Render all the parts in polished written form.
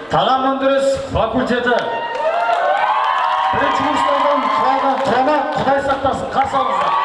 Тағам өндіріс факультеті. Бірінші курстардан құралған құрама Құдай сақтасын, қарсы алыңыздар.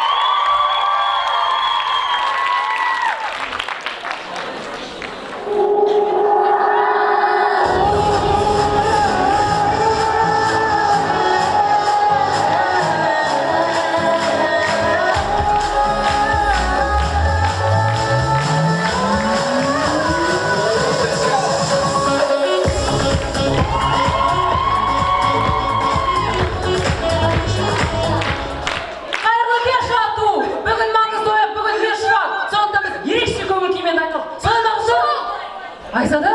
Айзада?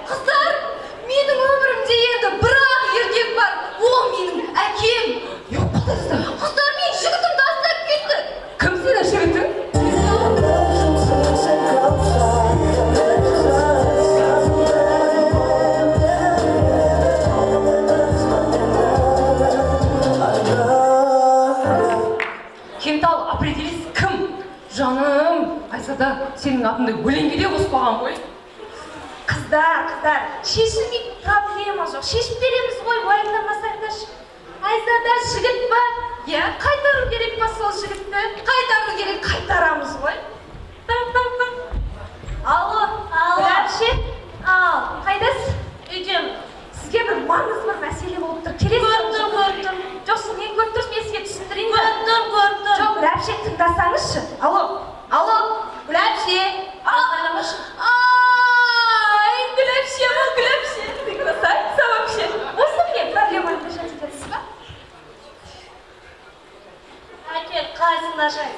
Қыздар, менің өмірімде енді бір-ақ еркек бар. Ол менің әкем. Yok kızlar. Қыздар, мен жігітімді тастап кетті. Kım senin жігітің? Кентал, определись, кім? Жаным, Айзада, сенің атыңды өлеңге де қоспаған ғой. Қыздар, шешілмейтін проблема жоқ. Шешіп береміз ғой, уайымдамасаңдаршы. Айзада жігіт па? Я, қайтару керек па сол жігітті? Қайтару керек, қайтарамыз ғой. Алло, Гүләпше? Ал, қайдасың? Үйдем. Сізге бір маңызды бір мәселе болып тұр. Келесің? Көрдім. Жоқ, сіз не көріп тұрсыз, мен сізге түсіндірейін ба? Көрдім. Жоқ, Гүләпше, тыңдасаңызшы. Алло, Гүләпше. Айламашы. Ай, Гүләпше, ты красавица вообще. Осы мен проблеманы решать етесіз ба? Әкел, қайсында жай.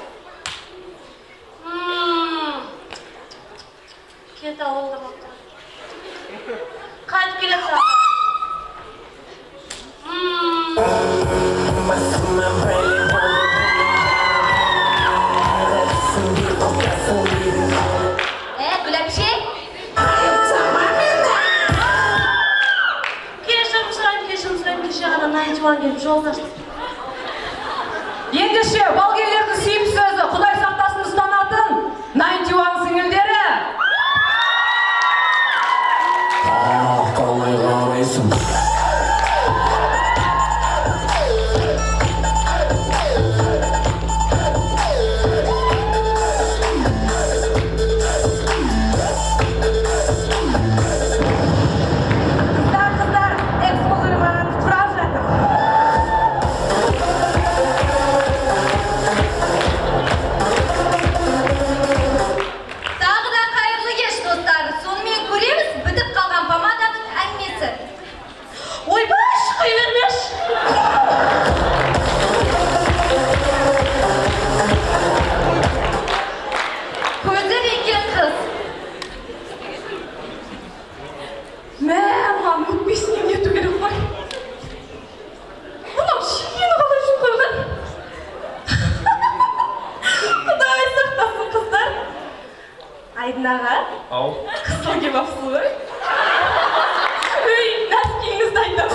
Кет ауылда бақты. Қайтып келесің. Гүләпше? Кешірім сұрайын, кеше ғана найнтиуан келіп жолдаштық. Ендеше, балгерлердің сүйіп сөзі, Құдай сақтасын ұстанатын найнтиуан сіңілдері. Қалай қарайсың? Қыздар, экс-мұғыры маған құрап жатыр. Тағы да қайырлы кеш, достар. Сонымен көреміз, бітіп қалған помаданың әңгімесі. Ойбай, шықай бермеш. Көзі екен қыз. Мә, маған өкпесінен нету керек қой. Мынау шекені қалай жеп қойған? Құдай сақтасын, қыздар. Айдын аға, Ау. Қызыл кеп апсыз ғой. Өй, нәскеңізді айдап.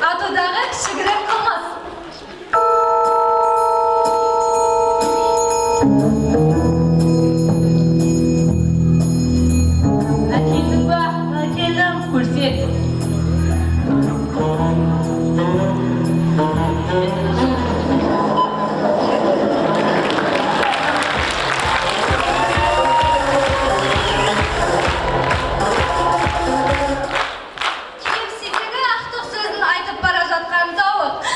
атудағы кішігірім қылмыс. Әкелдің ба? Әкелдім. Көрсет. Кемсіздігі ақтық сөзін айтып бара жатқан зауыт.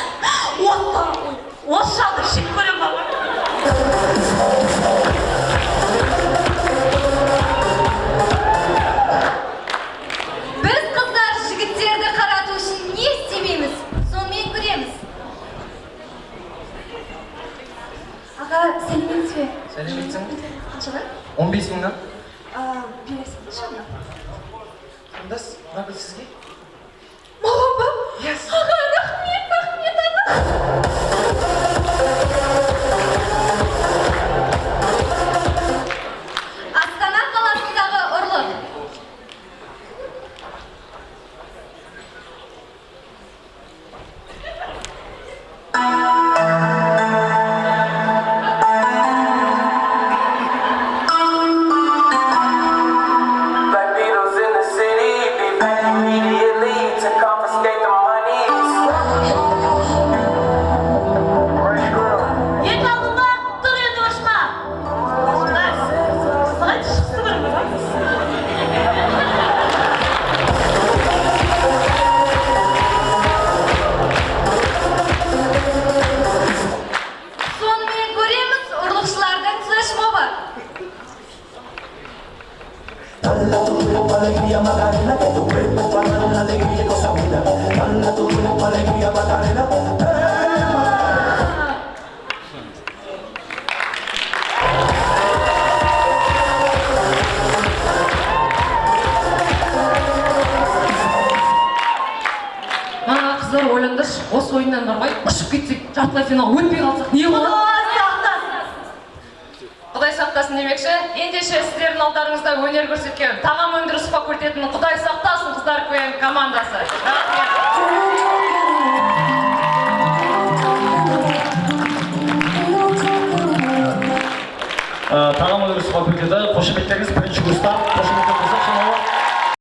Осы шалды шек көрем бaba. Біз қыздар жігіттерді қарату үшін не істемейміз? Сонымен көреміз. Аға, сәлеметсіз бе? Сәлеметсің? Қаншадан? 15 мыңнан. Бересің шамда. Қандас, мына сізге? Маған ба? Yes. Аға, рахмет, аға. Астана қаласындағы ұрлық. Dale tu cuerpo alegría Macarena, que tu cuerpo es para dar la alegría y cosa buena. Dale tu cuerpo alegría Macarena. Ана қыздар ойлаңдаршы, осы ойыннан бармай ұшып кетсек, жартылай финалға өтпей қалсақ не болады? Құдай сақтасын демекші, ендеше сіздердің алдарыңызда өнер көрсеткен тағам өндіріс факультетінің Құдай сақтасын қыздар көен командасы. Тағам өндіріс факультеті қошеметтеріңіз бірінші курста қошеметтер